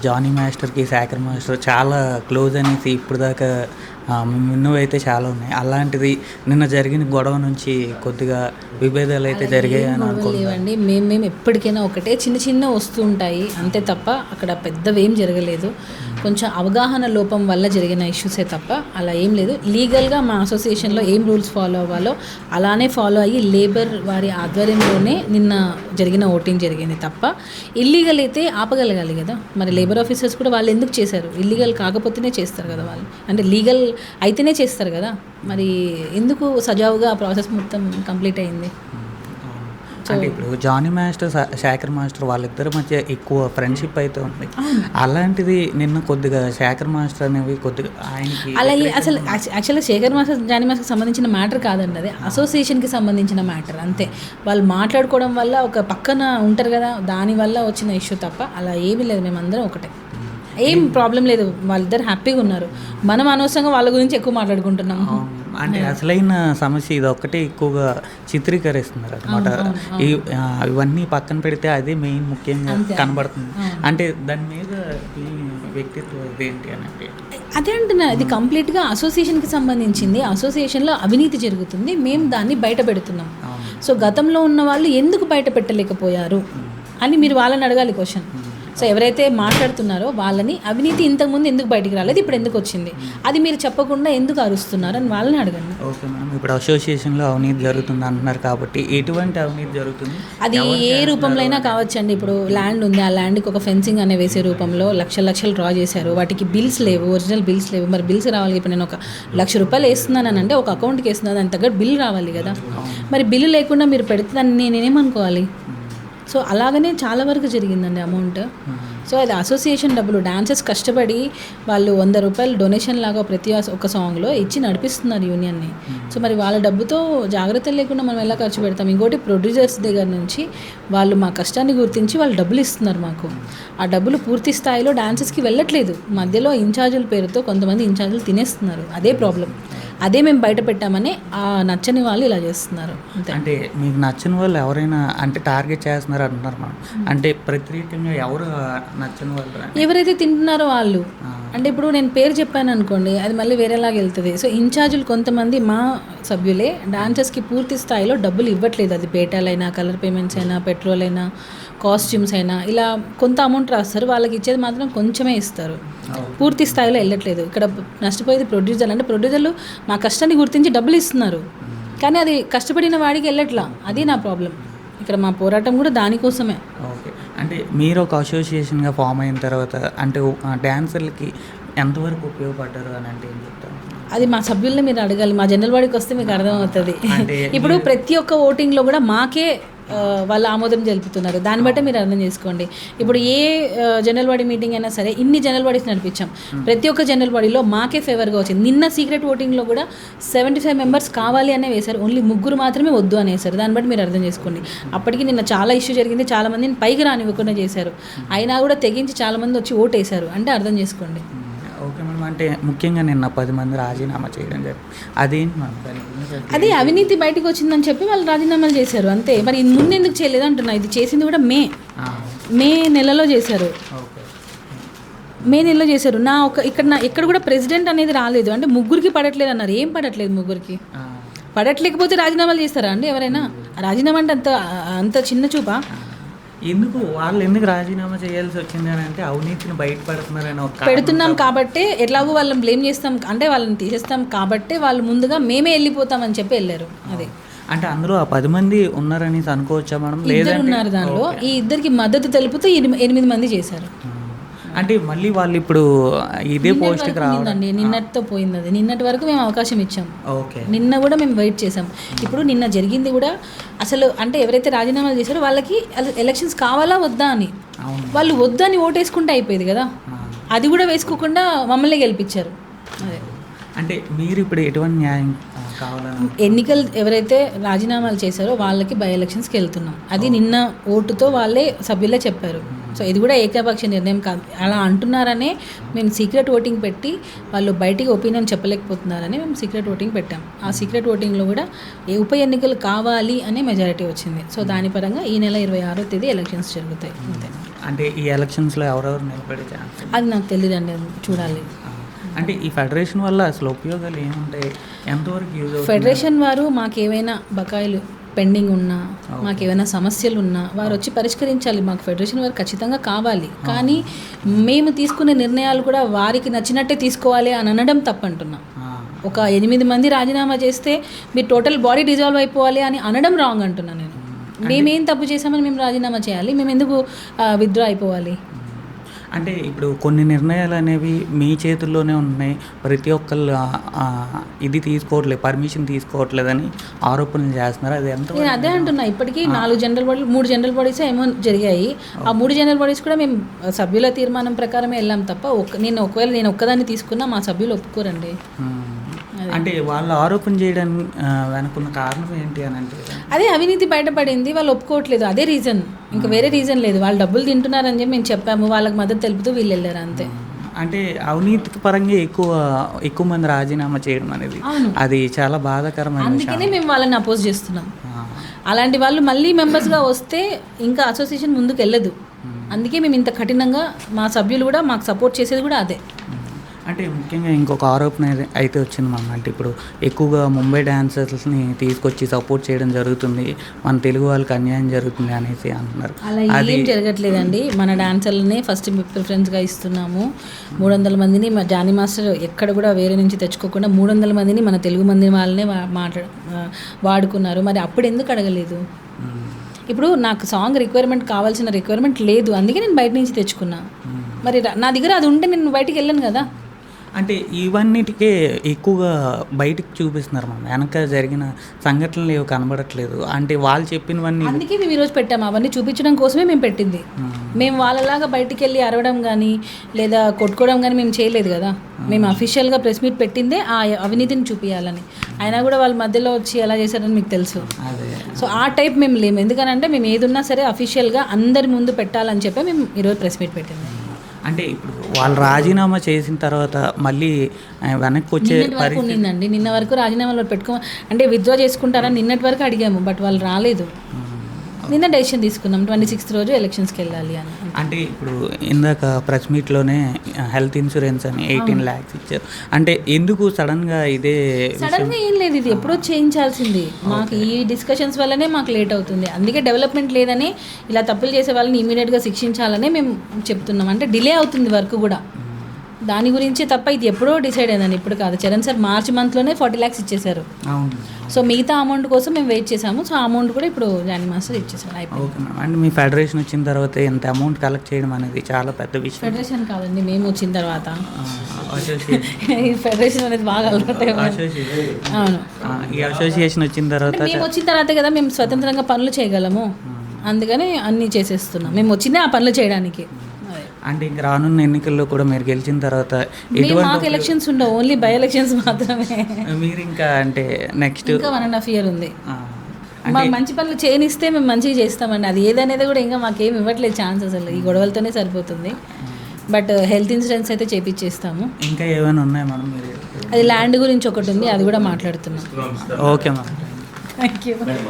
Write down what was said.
Johnny మాస్టర్‌కి, Shekhar master చాలా close అనేసి ఇప్పటిదాకా విన్నవైతే చాలా ఉన్నాయి. అలాంటిది నిన్న జరిగిన గొడవ నుంచి కొద్దిగా విభేదాలైతే జరిగాయని అనుకుంటున్నాను. లేవండి. మేము ఎప్పటికైనా ఒకటే చిన్న చిన్న వస్తూ ఉంటాయి అంతే తప్ప అక్కడ పెద్దవేం జరగలేదు. కొంచెం అవగాహన లోపం వల్ల జరిగిన ఇష్యూసే తప్ప అలా ఏం లేదు. లీగల్గా మా అసోసియేషన్లో ఏం రూల్స్ ఫాలో అవ్వాలో అలానే ఫాలో అయ్యి లేబర్ వారి ఆధ్వర్యంలోనే నిన్న జరిగిన ఓటింగ్ జరిగింది తప్ప ఇల్లీగల్ అయితే ఆపగలగాలి కదా. మరి లేబర్ ఆఫీసర్స్ కూడా వాళ్ళు ఎందుకు చేశారు? ఇల్లీగల్ కాకపోతేనే చేస్తారు కదా వాళ్ళు, అంటే లీగల్ అయితేనే చేస్తారు కదా. మరి ఎందుకు సజావుగా ఆ ప్రాసెస్ మొత్తం కంప్లీట్ అయింది? అంటే ఇప్పుడు జానీ మాస్టర్, శేఖర్ మాస్టర్ వాళ్ళిద్దరి మధ్య ఎక్కువ ఫ్రెండ్షిప్ అయితే ఉంది. అలాంటిది నిన్న కొద్దిగా శేఖర్ మాస్టర్ అనేవి కొద్దిగా ఆయనకి అలాగే అసలు యాక్చువల్గా శేఖర్ మాస్టర్, జానీ మాస్టర్కి సంబంధించిన మ్యాటర్ కాదండి, అది అసోసియేషన్కి సంబంధించిన మ్యాటర్ అంతే. వాళ్ళు మాట్లాడుకోవడం వల్ల ఒక పక్కన ఉంటారు కదా, దానివల్ల వచ్చిన ఇష్యూ తప్ప అలా ఏమీ లేదు. మేమందరం ఒకటే, ఏం ప్రాబ్లం లేదు. వాళ్ళిద్దరు హ్యాపీగా ఉన్నారు. మనం అనవసరంగా వాళ్ళ గురించి ఎక్కువ మాట్లాడుకుంటున్నాము. అంటే అసలైన సమస్య ఇది ఒక్కటే ఎక్కువగా చిత్రీకరిస్తున్నారు అనమాట. ఇవన్నీ పక్కన పెడితే అదే మెయిన్ ముఖ్యంగా కనబడుతుంది. అంటే దాని మీద ఈ వ్యక్తిత్వం ఇదేంటి అని అంటే అదే అంటున్నా, ఇది కంప్లీట్గా అసోసియేషన్కి సంబంధించింది. అసోసియేషన్లో అవినీతి జరుగుతుంది, మేము దాన్ని బయట పెడుతున్నాం. సో గతంలో ఉన్న వాళ్ళు ఎందుకు బయట పెట్టలేకపోయారు అని మీరు వాళ్ళని అడగాలి క్వశ్చన్. సో ఎవరైతే మాట్లాడుతున్నారో వాళ్ళని అవినీతి ఇంతకుముందు ఎందుకు బయటికి రాలేదు, ఇప్పుడు ఎందుకు వచ్చింది, అది మీరు చెప్పకుండా ఎందుకు అరుస్తున్నారు అని వాళ్ళని అడగండి. ఓకే మేడం, ఇప్పుడు అసోసియేషన్లో అవినీతి జరుగుతుంది అంటున్నారు కాబట్టి ఎటువంటి అవినీతి జరుగుతుంది? అది ఏ రూపంలో అయినా కావచ్చండి. ఇప్పుడు ల్యాండ్ ఉంది, ఆ ల్యాండ్కి ఒక ఫెన్సింగ్ అనే వేసే రూపంలో లక్షలు డ్రా చేశారు. వాటికి బిల్స్ లేవు, ఒరిజినల్ బిల్స్ లేవు. మరి బిల్స్ రావాలి. ఇప్పుడు నేను 1,00,000 రూపాయలు వేస్తున్నాను అంటే ఒక అకౌంట్కి వేస్తున్నాను, దాని తగ్గట్టు బిల్ రావాలి కదా. మరి బిల్లు లేకుండా మీరు పెడుతుందని నేనేమనుకోవాలి? సో అలాగనే చాలా వరకు జరిగిందండి అమౌంట్. సో అది అసోసియేషన్ డబ్బులు, డాన్సర్స్ కష్టపడి వాళ్ళు 100 రూపాయలు డొనేషన్ లాగా ప్రతి ఒక్క సాంగ్లో ఇచ్చి నడిపిస్తున్నారు యూనియన్ని. సో మరి వాళ్ళ డబ్బుతో జాగ్రత్త లేకుండా మనం ఎలా ఖర్చు పెడతాం? ఇంకోటి ప్రొడ్యూసర్స్ దగ్గర నుంచి వాళ్ళు మా కష్టాన్ని గుర్తించి వాళ్ళు డబ్బులు ఇస్తున్నారు మాకు. ఆ డబ్బులు పూర్తి స్థాయిలో డాన్సర్స్కి వెళ్ళట్లేదు. మధ్యలో ఇన్ఛార్జీల పేరుతో కొంతమంది ఇన్ఛార్జీలు తినేస్తున్నారు. అదే ప్రాబ్లం. అదే మేము బయట పెట్టామని ఆ నచ్చని వాళ్ళు ఇలా చేస్తున్నారు. అంటే మీకు నచ్చని వాళ్ళు ఎవరైనా అంటే టార్గెట్ చేస్తున్నారు అంటున్నారు మనం. అంటే ప్రత్యేకంగా ఎవరు నచ్చని వాళ్ళు? ఎవరైతే తింటున్నారో వాళ్ళు. అంటే ఇప్పుడు నేను పేరు చెప్పాను అనుకోండి, అది మళ్ళీ వేరేలాగా వెళ్తుంది. సో ఇన్ఛార్జీలు కొంతమంది మా సభ్యులే డాన్సర్స్కి పూర్తి స్థాయిలో డబ్బులు ఇవ్వట్లేదు. అది పేటాలైనా, కలర్ పేమెంట్స్ అయినా, పెట్రోల్ అయినా, కాస్ట్యూమ్స్ అయినా ఇలా కొంత అమౌంట్ రాస్తారు. వాళ్ళకి ఇచ్చేది మాత్రం కొంచెమే ఇస్తారు, పూర్తి స్థాయిలో వెళ్ళట్లేదు. ఇక్కడ నష్టపోయేది ప్రొడ్యూసర్లు. అంటే ప్రొడ్యూసర్లు మా కష్టాన్ని గుర్తించి డబ్బులు ఇస్తున్నారు, కానీ అది కష్టపడిన వాడికి వెళ్ళట్లా. అది నా ప్రాబ్లం. ఇక్కడ మా పోరాటం కూడా దానికోసమే. ఓకే, అంటే మీరు ఒక అసోసియేషన్గా ఫామ్ అయిన తర్వాత అంటే డాన్సర్లకి ఎంతవరకు ఉపయోగపడ్డారు అని అంటే ఏం చెప్తారు? అది మా సభ్యుల్ని మీరు అడగాలి. మా జనరల్ బాడీకి వస్తే మీకు అర్థమవుతుంది. ఇప్పుడు ప్రతి ఒక్క ఓటింగ్లో కూడా మాకే వాళ్ళు ఆమోదం తెలుపుతున్నారు. దాన్ని బట్టే మీరు అర్థం చేసుకోండి. ఇప్పుడు ఏ జనరల్ బాడీ మీటింగ్ అయినా సరే ఇన్ని జనరల్ బాడీస్ నడిపించాం, ప్రతి ఒక్క జనరల్ బాడీలో మాకే ఫేవర్గా వచ్చింది. నిన్న సీక్రెట్ ఓటింగ్లో కూడా 75 మెంబర్స్ కావాలి అనే వేశారు, ఓన్లీ 3 మాత్రమే వద్దు అనేసారు. దాన్ని బట్టి మీరు అర్థం చేసుకోండి. అప్పటికి నిన్న చాలా ఇష్యూ జరిగింది, చాలామందిని పైకి రానివ్వకుండా చేశారు. అయినా కూడా తెగించి చాలామంది వచ్చి ఓటు వేశారు అంటే అర్థం చేసుకోండి. ఓకే మేడం, అంటే ముఖ్యంగా నిన్న 10 మంది రాజీనామా చేయడం జరిగింది. అదేంటి మేడం? అది అవినీతి బయటకు వచ్చిందని చెప్పి వాళ్ళు రాజీనామాలు చేశారు అంతే. మరి ముందు ఎందుకు చేయలేదు అంటున్నా. ఇది చేసింది కూడా మే నెలలో చేశారు. మే నెలలో చేశారు. ఇక్కడ కూడా ప్రెసిడెంట్ అనేది రాలేదు. అంటే 3కి పడట్లేదు అన్నారు. ఏం పడట్లేదు? 3కి పడట్లేకపోతే రాజీనామాలు చేస్తారా అండి ఎవరైనా? రాజీనామా అంటే అంత చిన్న చూపా? వాళ్ళు ఎందుకు రాజీనామా చేయాల్సి వచ్చింది అని అంటే అవినీతిని బయటపడుతున్నారని పెడుతున్నాం కాబట్టి, ఎట్లాగో వాళ్ళని బ్లేమ్ చేస్తాం అంటే వాళ్ళని తీసేస్తాం కాబట్టి వాళ్ళు ముందుగా మేమే వెళ్ళిపోతామని చెప్పి వెళ్ళారు. అదే అంటే అందులో ఆ 10 మంది ఉన్నారని అనుకోవచ్చా మనం? ఇద్దరు ఉన్నారు దానిలో. ఈ ఇద్దరికి మద్దతు తెలుపుతూ 8 మంది చేశారు. అంటే మళ్ళీ వాళ్ళు ఇప్పుడు ఇదే పోస్ట్కి రావాలండి. నిన్నటితో పోయింది అది. నిన్నటి వరకు మేము అవకాశం ఇచ్చాం. ఓకే, నిన్న కూడా మేము వెయిట్ చేసాం. ఇప్పుడు నిన్న జరిగింది కూడా అసలు అంటే ఎవరైతే రాజీనామాలు చేశారో వాళ్ళకి ఎలక్షన్స్ కావాలా వద్దా అని, వాళ్ళు వద్దని ఓటేసుకుంటే అయిపోయేది కదా. అది కూడా వేసుకోకుండా మమ్మల్ని గెలిపించారు. అదే అంటే మీరు ఇప్పుడు ఎటువంటి న్యాయం కావాలని ఎన్నికలు ఎవరైతే రాజీనామాలు చేశారో వాళ్ళకి బై ఎలక్షన్స్కి వెళ్తున్నాం. అది నిన్న ఓటుతో వాళ్ళే సభ్యులే చెప్పారు. సో ఇది కూడా ఏకపక్ష నిర్ణయం కాదు. అలా అంటున్నారనే మేము సీక్రెట్ ఓటింగ్ పెట్టి వాళ్ళు బయటికి ఒపీనియన్ చెప్పలేకపోతున్నారని మేము సీక్రెట్ ఓటింగ్ పెట్టాం. ఆ సీక్రెట్ ఓటింగ్లో కూడా ఉప ఎన్నికలు కావాలి అనే మెజారిటీ వచ్చింది. సో దాని పరంగా ఈ నెల 26వ తేదీ ఎలక్షన్స్ జరుగుతాయి అంతే. అంటే ఈ ఎలక్షన్స్లో ఎవరెవరు నిలబడే ఛాన్స్? అది నాకు తెలియదండి, చూడాలి. అంటే ఈ ఫెడరేషన్ వల్ల అసలు ఉపయోగాలు ఏముంటాయి, ఎంతవరకు యూజ్ అవుతుంది? ఫెడరేషన్ వారు మాకేమైనా బకాయిలు పెండింగ్ ఉన్నా, మాకేమైనా సమస్యలు ఉన్నా వారు వచ్చి పరిష్కరించాలి. మాకు ఫెడరేషన్ వారు ఖచ్చితంగా కావాలి. కానీ మేము తీసుకునే నిర్ణయాలు కూడా వారికి నచ్చినట్టే తీసుకోవాలి అని అనడం తప్పంటున్నా. ఒక 8 మంది రాజీనామా చేస్తే మీరు టోటల్ బాడీ డిజాల్వ్ అయిపోవాలి అని అనడం రాంగ్ అంటున్నా నేను. మేమేం తప్పు చేసామని మేము రాజీనామా చేయాలి? మేము ఎందుకు విత్డ్రా అయిపోవాలి? అంటే ఇప్పుడు కొన్ని నిర్ణయాలు అనేవి మీ చేతుల్లోనే ఉన్నాయి, ప్రతి ఒక్కళ్ళు ఇది తీసుకోవట్లేదు, పర్మిషన్ తీసుకోవట్లేదని ఆరోపణలు చేస్తున్నారు. అది ఎంత? నేను అదే అంటున్నా. ఇప్పటికీ 4 జనరల్ బాడీలు, 3 జనరల్ బాడీస్ ఏమో జరిగాయి. ఆ 3 జనరల్ బాడీస్ కూడా మేము సభ్యుల తీర్మానం ప్రకారమే వెళ్ళాం తప్ప ఒకవేళ నేను ఒక్కదాన్ని తీసుకున్నా మా సభ్యులు ఒప్పుకోరండి. అంటే వాళ్ళు ఆరోపణ చేయడానికి వెనుకున్న కారణం ఏంటి అని అంటే అదే అవినీతి బయటపడింది, వాళ్ళు ఒప్పుకోవట్లేదు, అదే రీజన్. ఇంకా వేరే రీజన్ లేదు. వాళ్ళు డబ్బులు తింటున్నారని చెప్పి మేము చెప్పాము, వాళ్ళకి మద్దతు తెలుపుతూ వీళ్ళు వెళ్ళారు అంతే. అంటే అవినీతికి పరంగా ఎక్కువ మంది రాజీనామా చేయడం అనేది అది చాలా బాధాకరమైన. అందుకనే మేము వాళ్ళని అపోజ్ చేస్తున్నాం. అలాంటి వాళ్ళు మళ్ళీ మెంబర్స్గా వస్తే ఇంకా అసోసియేషన్ ముందుకు వెళ్ళదు. అందుకే మేము ఇంత కఠినంగా మా సభ్యులు కూడా మాకు సపోర్ట్ చేసేది కూడా అదే. అంటే ముఖ్యంగా ఇంకొక ఆరోపణ అయితే వచ్చింది మనం, అంటే ఇప్పుడు ఎక్కువగా ముంబై డాన్సర్స్ని తీసుకొచ్చి సపోర్ట్ చేయడం జరుగుతుంది, మన తెలుగు వాళ్ళకి అన్యాయం జరుగుతుంది అనేసి అంటున్నారు. అలా ఏం జరగట్లేదండి. మన డాన్సర్లనే ఫస్ట్ ప్రిఫరెన్స్గా ఇస్తున్నాము. 300 మందిని మా జానీ మాస్టర్ ఎక్కడ కూడా వేరే నుంచి తెచ్చుకోకుండా 300 మందిని మన తెలుగు మంది వాళ్ళనే వాడుకున్నారు. మరి అప్పుడు ఎందుకు అడగలేదు? ఇప్పుడు నాకు సాంగ్ రిక్వైర్మెంట్ కావాల్సిన రిక్వైర్మెంట్ లేదు, అందుకే నేను బయట నుంచి తెచ్చుకున్నా. మరి నా దగ్గర అది ఉంటే నేను బయటికి వెళ్ళాను కదా. అంటే ఇవన్నిటికే ఎక్కువగా బయటకు చూపిస్తున్నారు, మనం వెనక జరిగిన సంఘటనలు ఏవి కనబడట్లేదు. అంటే వాళ్ళు చెప్పినవన్నీ, అందుకే మేము ఈరోజు పెట్టాము. అవన్నీ చూపించడం కోసమే మేము పెట్టింది. మేము వాళ్ళలాగా బయటికి వెళ్ళి అరవడం కానీ లేదా కొట్టుకోవడం కానీ మేము చేయలేదు కదా. మేము అఫీషియల్గా ప్రెస్ మీట్ పెట్టిందే ఆ అవినీతిని చూపించాలని. అయినా కూడా వాళ్ళ మధ్యలో వచ్చి ఎలా చేశారని మీకు తెలుసు. సో ఆ టైప్ మేము లేము. ఎందుకనంటే మేము ఏదున్నా సరే అఫీషియల్గా అందరి ముందు పెట్టాలని చెప్పి మేము ఈరోజు ప్రెస్ మీట్ పెట్టింది. అంటే ఇప్పుడు వాళ్ళు రాజీనామా చేసిన తర్వాత మళ్ళీ వెనక్కి వచ్చే ఉండిందండి. నిన్న వరకు రాజీనామాలో అంటే విత్డ్రా చేసుకుంటారని నిన్నటి వరకు అడిగాము, బట్ వాళ్ళు రాలేదు. నిన్న డెసిషన్ తీసుకున్నాం 26th రోజు ఎలక్షన్స్కి వెళ్ళాలి అని. అంటే ఇప్పుడు ఇందాక ప్రెస్ మీట్లోనే హెల్త్ ఇన్సూరెన్స్ అని 18 lakhs ఇచ్చారు. అంటే ఎందుకు సడన్గా సడన్గా ఏం లేదు, ఇది ఎప్పుడో చేయించాల్సింది. మాకు ఈ డిస్కషన్స్ వల్లనే మాకు లేట్ అవుతుంది. అందుకే డెవలప్మెంట్ లేదని ఇలా తప్పులు చేసే వాళ్ళని ఇమీడియట్గా శిక్షించాలనే మేము చెప్తున్నాం. అంటే డిలే అవుతుంది వర్క్ కూడా దాని గురించి తప్ప ఇది ఎప్పుడో డిసైడ్ అయిందండి, ఇప్పుడు కాదు. చరణ్ సార్ మార్చి మంత్లోనే 40 lakhs ఇచ్చేశారు. సో మిగతా అమౌంట్ కోసం మేము వెయిట్ చేసాము. సో ఆ అమౌంట్ కూడా ఇప్పుడు జానీ మాస్టర్ ఇచ్చేసారు. Okay ma'am. And me federation వచ్చిన తర్వాత ఎంత అమౌంట్ కలెక్ట్ చేయడం అనేది చాలా పెద్ద విషయం. ఫెడరేషన్ కాదండి, మేము వచ్చిన తర్వాత ఈ ఫెడరేషన్ అనేది బాగా అలవాటు. అవును, ఈ అసోసియేషన్ వచ్చిన తర్వాత మేము వచ్చిన తర్వాతే కదా మేము స్వతంత్రంగా పనులు చేయగలము. అందుకని అన్నీ చేసేస్తున్నాం. మేము వచ్చిందే ఆ పనులు చేయడానికి. అంటే ఇంక రానున్న ఎన్నికల్లో కూడా మీరు గెలిచిన తర్వాత మాకు ఎలక్షన్స్ ఉండవు, ఓన్లీ బై ఎలక్షన్స్ మాత్రమే. మీరు ఇంకా అంటే నెక్స్ట్ ఇంకా 1.5 year ఉంది. మాకు మంచి పనులు చేయనిస్తే మేము మంచిగా చేస్తామండి. అది ఏదనేది కూడా ఇంకా మాకేం ఇవ్వట్లేదు ఛాన్స్. అసలు ఈ గొడవలతోనే సరిపోతుంది. బట్ హెల్త్ ఇన్సూరెన్స్ అయితే చేపించేస్తాము. ఇంకా ఏమైనా ఉన్నాయి మనం? అది ల్యాండ్ గురించి ఒకటి ఉంది, అది కూడా మాట్లాడుతున్నాం. Okay ma'am, thank you.